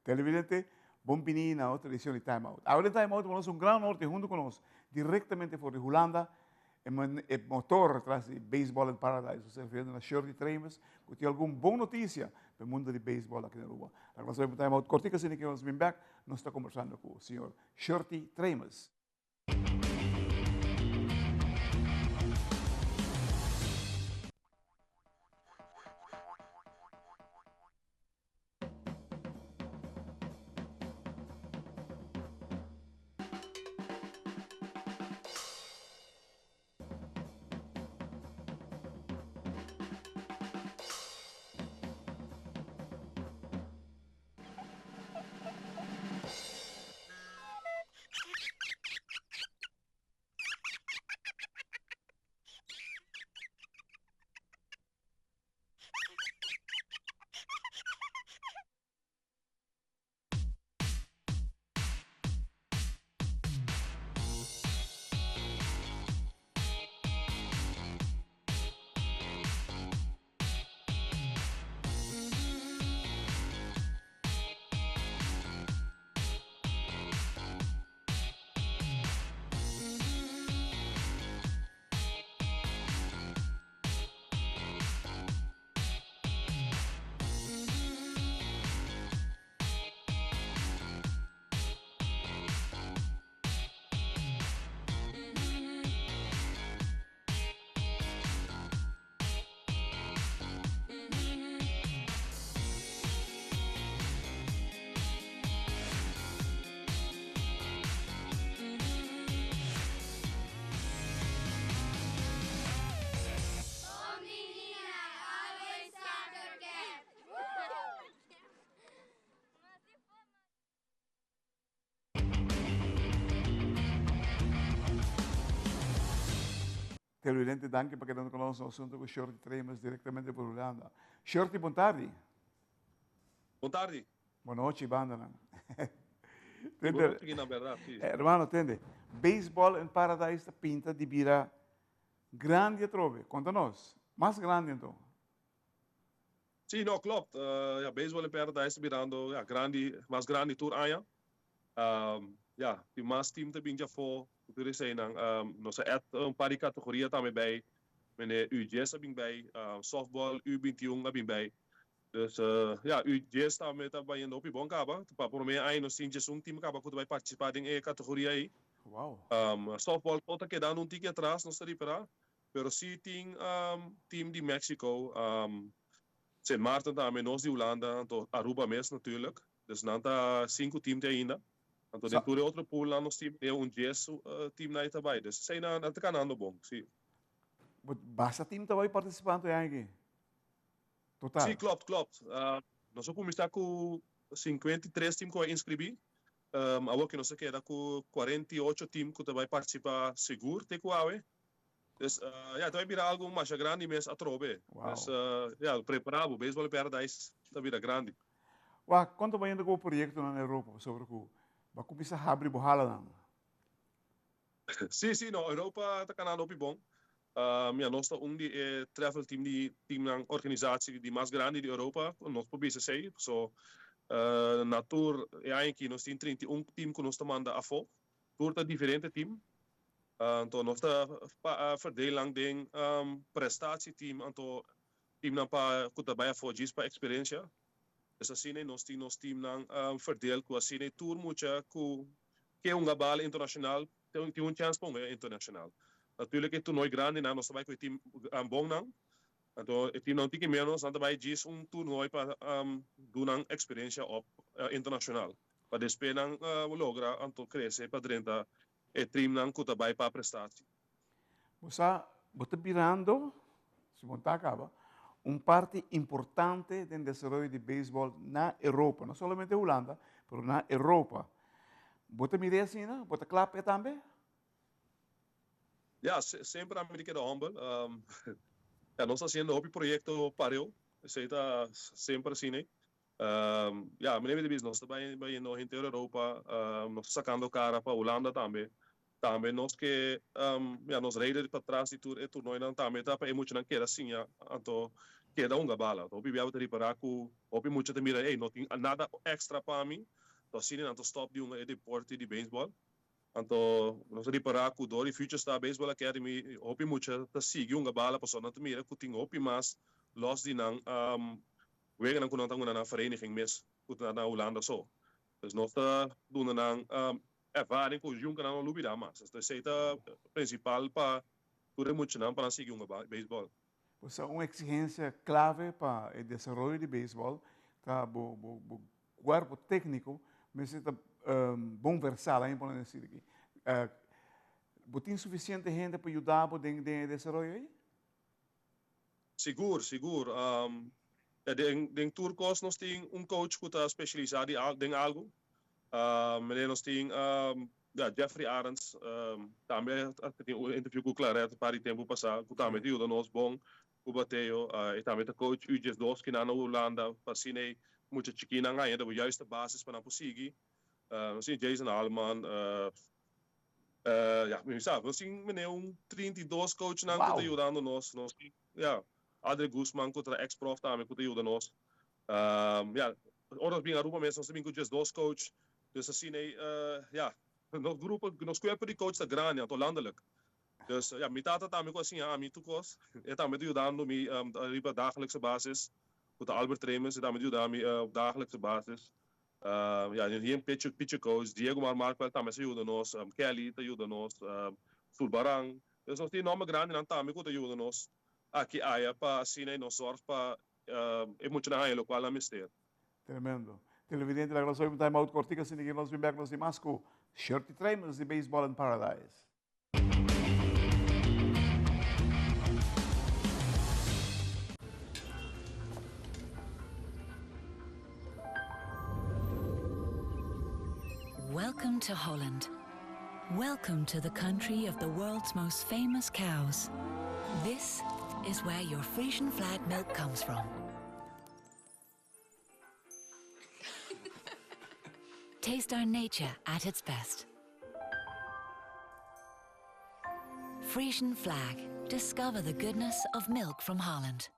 Televidente, bem-vindo a outra edição de Time Out. Agora em Time Out vamos um grande norte junto conosco, diretamente por Holanda, o motor atrás de Baseball in Paradise. Você vê na Shirley Trames, que tem alguma boa notícia para o mundo de beisebol aqui na Aruba. Agora nós vamos Time Out cortica, assim que vamos vir back, nós estamos conversando com o senhor Shirley Trames. Televidente, danke por quedando conosco no assunto com o Shirley Trames, diretamente por Holanda. Shirley, boa tarde. Boa tarde. Boa noite, banda. Boa noite, na verdade. Sí. Hermano, entende? Baseball in Paradise pinta de vira grande trove. Conta-nos. Mais grande, então. Sim, não, klopt. Baseball in Paradise virando mais grande tour aia. Die mais team te binja voor, hoe er zijn dan, nog een paar categorieën daarmee bij. Meneer UJS heb ik bij, softball, U21 heb ik bij. Dus UJS está met bij een opie bon kaba. Para mim aí nós tínhamos team kaba que vai participar em categoria aí. Wow. Softball pode quedar um tique atrás, não sei para. Pero sim tem team de Mexico, Sint Maarten também, nós de Holanda, Aruba mesmo natuurlijk. Dus dan 5 teams ainda. Então, dentro de outro pool lá nós temos Jazz team aí também. Dus sei na até canando bom, sim. Basta team também participando aí. Total. Sim, klopt. Nós vamos começar com 53 teams que vai inscrever. Agora que nós queda com 48 teams que vai participar seguro, te coawe. Dus vai virar algo mais grande mesmo a trove. Wow. Dus preparado, Baseball Paradise vai virar grande. Uau, quanto vai indo com o projeto na Europa sobre o vai começar a abrir bohala não? Sim, na Europa está canando op bom. Nós estamos de travel team na organisatie die mais grande de Europa, nós podemos dizer, so na tour eigenlijk nós temos 31 team que nós estamos a afo. Tour tá diferente team. Então nós está verdeling ding prestatieteam, então team na pa que trabalha for gis para experiência. Dus assim nós temos team na verdeel com assim tour mucha que bala internacional tem chance para internacional. Natuurlijk het toernooi grande na nós trabalha com team bom não. Então o team não tem que menos, nós trabalha gis toernooi para doen experiência op internacional. Para después logra então crescer para dentro e team não que trabalha para prestatie. Você virando, se montar acaba, parte importante do desenvolvimento de beisebol na Europa, não somente Holanda, mas na Europa. Você me diz assim, não? Você clapa também? Sempre a América da humble. Nós estamos fazendo um projeto para eu, está sempre assim, né? Meneer de business, nós estamos bem no interior da Europa, nós estamos sacando cara para Holanda também. Também nós nós rijden para trás die toernooi dan também tá para emocionar que assim então queda uma bala. Hopi biaba te riparaku, hopi mucha te mira, hey, não tem nada extra para mim. Então, assim, não stop de um deporte de beisebol. Então, nós riparaku, dori Future Star Baseball Academy, hopi mucha te sigue uma bala, para não te mira, que tem hopi mas los di nang, wegen nang kunang tango na vereniging mes, kuta na Holanda so. Dus nós tá doen nang, ervaring com jong kan não lubida mas. Dus é a principal para tudo muito não para seguir uma beisebol. Pues uma exigência clave para o desenvolvimento de beisebol, tá, o corpo técnico, mas está bom versal, hein, podemos dizer aqui. Tem suficiente gente para ajudar no desenvolvimento aí? Seguro. Den Turcos nós tem coach que está especializado em algo. Nós tem Jeffrey Arends, também tem um interview com o Claret para o tempo passado, que também ajuda nós bom, o Bateo, e também tem coach Ujes Dos, que na Holanda, para cine, muita chiquina ainda, o juiste basis para não conseguir. Nós tem Jason Allman, nós tem 32 coach na que ajudando nós, Adre Guzman, que é ex-prof também, que ajuda nós. Outras bem Aruba mesmo, nós temos Ujes Dos coach, dus assim, nos grupo, nos corpo de coach da grande, então landelijk. Dus mi tata também assim, mi tukos, também ajudando me op dagelijkse basis, met de Albert Remers, também ajudando op dagelijkse basis. Hier een pitcher coach, Diego Marmarco também ajuda nós, Kelly ajuda nós, Sulbarang. Dus nós tem nome grande, não também que ajuda nós. Aqui para assim, nós sorte para muito na área local na mistério. Tremendo. Televidente, la gracia de time out cortica, sin que nos ven los demás con Shorty Trainers de Baseball in Paradise. Welcome to Holland. Welcome to the country of the world's most famous cows. This is where your Frisian flag milk comes from. Taste our nature at its best. Frisian Flag. Discover the goodness of milk from Holland.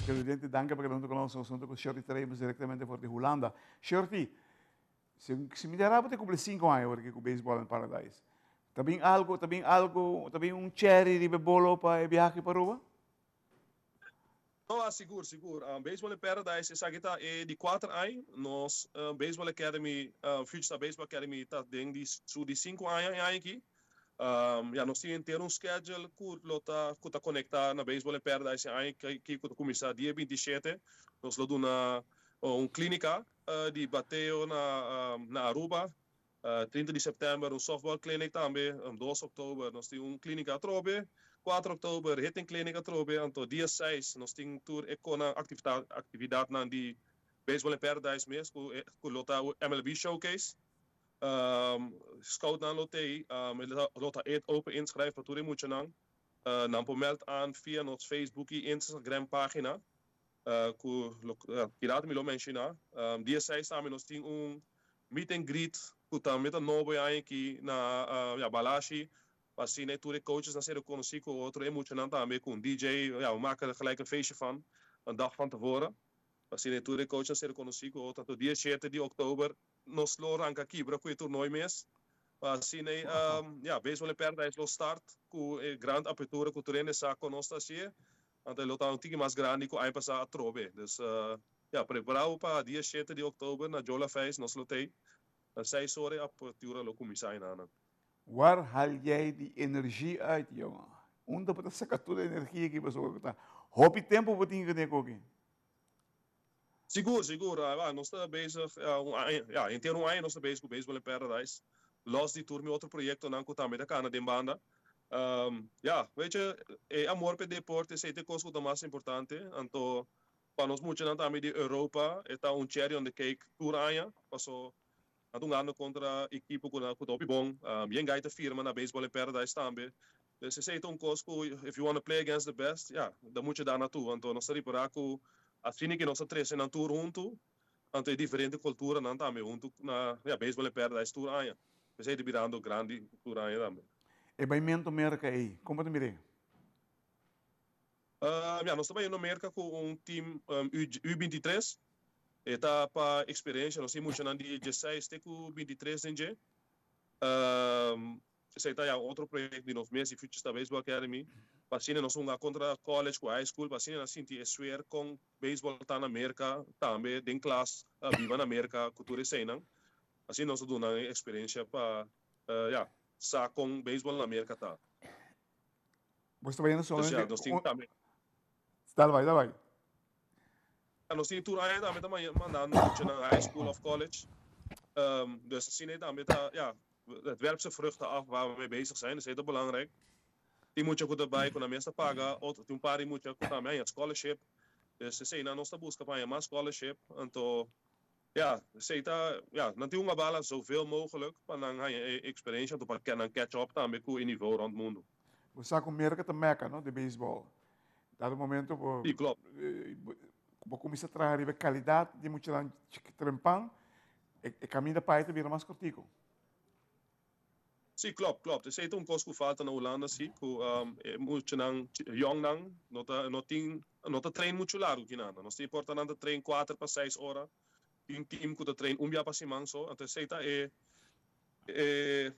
Presidente, danke por que conosco assunto com Shorty Trainers diretamente de Holanda. Shorty, se me derá para cumprir 5 anos aqui com Baseball in Paradise. Também um cherry de bebolo para viajar para Aruba? Não, seguro. Baseball in Paradise é de 4 anos. Nós, Baseball Academy, Future Star Baseball Academy, está dentro de 5 anos aqui. Nós temos um schedule que está conectado na Baseball in Paradise que começa dia 27. Nós temos uma clínica de bateo na Aruba. 30 de setembro, um softball clinic também. 2 de outubro, nós temos uma clínica a Trobe. 4 de outubro, hitting clinic a Trobe. Então, dia 6, nós temos tour na atividade na de Baseball in Paradise mesmo, com o MLB Showcase. Scout na lotei, lota open inschrijven voor toerie moet je dan pomeld aan via ons Facebook en Instagram pagina. Kiraat milo mention dia 6 samen nos ting meet and greet kuta met een nobo aqui na Balashi. Assim, toerie coaches na ser conhecido com outro e moet je dan também com DJ, we maken er gelijk een feestje van, een dag van tevoren. Assim, toerie coaches na ser conhecido com outro, tot dia 7 de oktober nos lo ranka kibra com o torneio mês. Assim, Baseball in Paradise lo start com grande apertura com o treino sa conosco assim. Então, lo tá um tique mais grande com a passar a Trobe. Dus, preparado para dia 7 de oktober na Jola Fest, nos lo tem. Na 6 horas a apertura lo começa ainda. Waar haal jij die energie uit, jongen? Onde para sacar toda a energia que você está. Hobby tempo para tinha que ter Seguro. Nós estamos bezig, inteiro ano nós estamos bezig com Baseball in Paradise. Los de turno outro projeto não também da cana de banda. Weet je, amor per deporte é a coisa mais importante. Então, para nós muito não também de Europa, está cherry on the cake tour ano. Passou ano contra a equipe com o top bom. Bem gaita firma na Baseball in Paradise também. Dus é uma coisa que, if you want to play against the best, dá muito dar na tua. Então, nós estamos para que assim que nós três na tour junto, então é diferente cultura não também junto na Baseball in Paradise tour aí. Mas é de virando grande tour aí também. E vai mento merca aí. Como te mire? Nós estamos indo América com um time U23. Eta para experiência, nós temos muito de 16 até com 23 em dia. Esse é outro projeto de 9 meses, Future Baseball Academy. Passina nós vamos contra college, com high school. Passina nós sentimos esfuer com beisebol tá na América, também em classe, viva na América, cultura e cena. Assim nós damos uma experiência para, sa com beisebol na América tá. Você vai indo somente... Nós temos também. Dá vai. Nós temos tudo aí também mandando na high school of college. Dus zien we dan met het werpt zijn vruchten af waar we mee bezig zijn. Dat is heel belangrijk. Die moet je goed erbij kunnen mensen pagen. Een paar die moet je goed aan mij een scholarship. Dus ze zijn aan ons te busca para een scholarship. En to ze natuurlijk een bala zoveel mogelijk. Maar dan ga je experiência to para een catch up dan met een niveau rond het mundo. Você está com América também, não? De beisebol. Dado momento, Sim, klopt. Vou começar a trazer a qualidade de muito trempan. E caminho para aí vira mais cortico. Sim, klopt. Is het kost falta na Holanda zie, moet je dan jong dan, nota trein muito largo que nada. Nós tem importante trein 4 para 6 horas. Um time que trein dia para cima só, então seita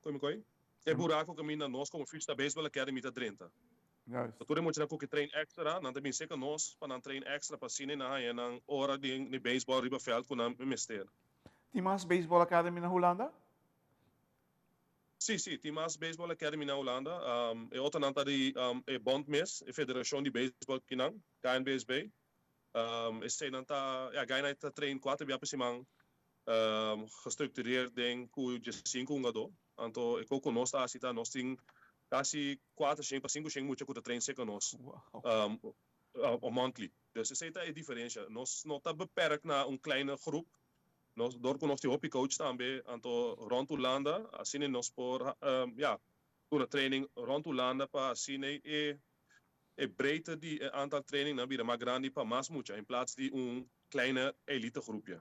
como buraco que mina nós como Future Baseball Academy tá 30. Juist. Toen moet je dan ook trein extra, dan tem zeker nós para dan trein extra para cine na en dan hora de baseball riba veld com dan mister. Tem mais Baseball Academy na Holanda? Sim, tem mais Baseball Academy na Holanda. Outra nanta de bondmes, a Federação de Baseball Kinang, KNBSB. Esse nanta, gaina ta trein 4 via pesimang gestructureerd ding ku je 5 ungado. Anto ik ook nós tá asita nós tem quase 4, 5 muito que trein seca nós. Monthly. Dus esse é a diferença. Nós não tá beperkt na kleine groep. Nós door nog die hoppie coach também, anto rond Holanda, assim nós por uma training rond Holanda para assim breedte die aantal training na bira mais grande para mais mucha, em plaats de kleine elite groepje.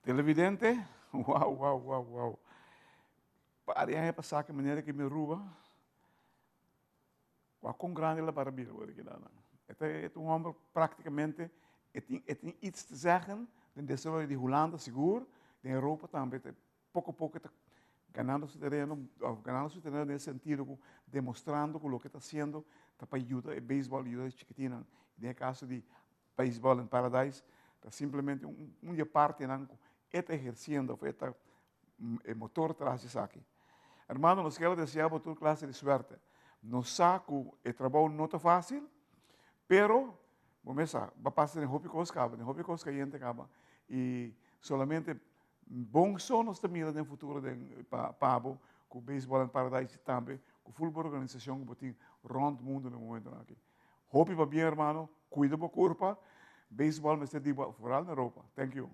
Televidente? Uau. Para aí passar que maneira que me rouba. Quão grande ela para vir, hoor ik dan. Het is um homem praticamente, tem iets te zeggen. De desarrollo de Holanda seguro, de Europa também, pouco a pouco está ganhando seu terreno nesse sentido, demonstrando que o que está sendo está para ajudar, o beisebol ajuda chiquitina. No caso de beisebol em Paradise, está simplesmente uma parte não está exercendo, está motor atrás disso aqui. Hermano, nós queremos desejar para toda classe de suerte. Nos saco o trabalho não está fácil, pero começa, vai passar em hobby coisa que gente acaba. E solamente bom sonos também no futuro de Pabo, com o beisebol em Paradise também, com a full organização que tem rond o mundo no momento aqui. Hobby va bem, hermano, cuida da corpo, beisebol me está de fora na Europa. Thank you.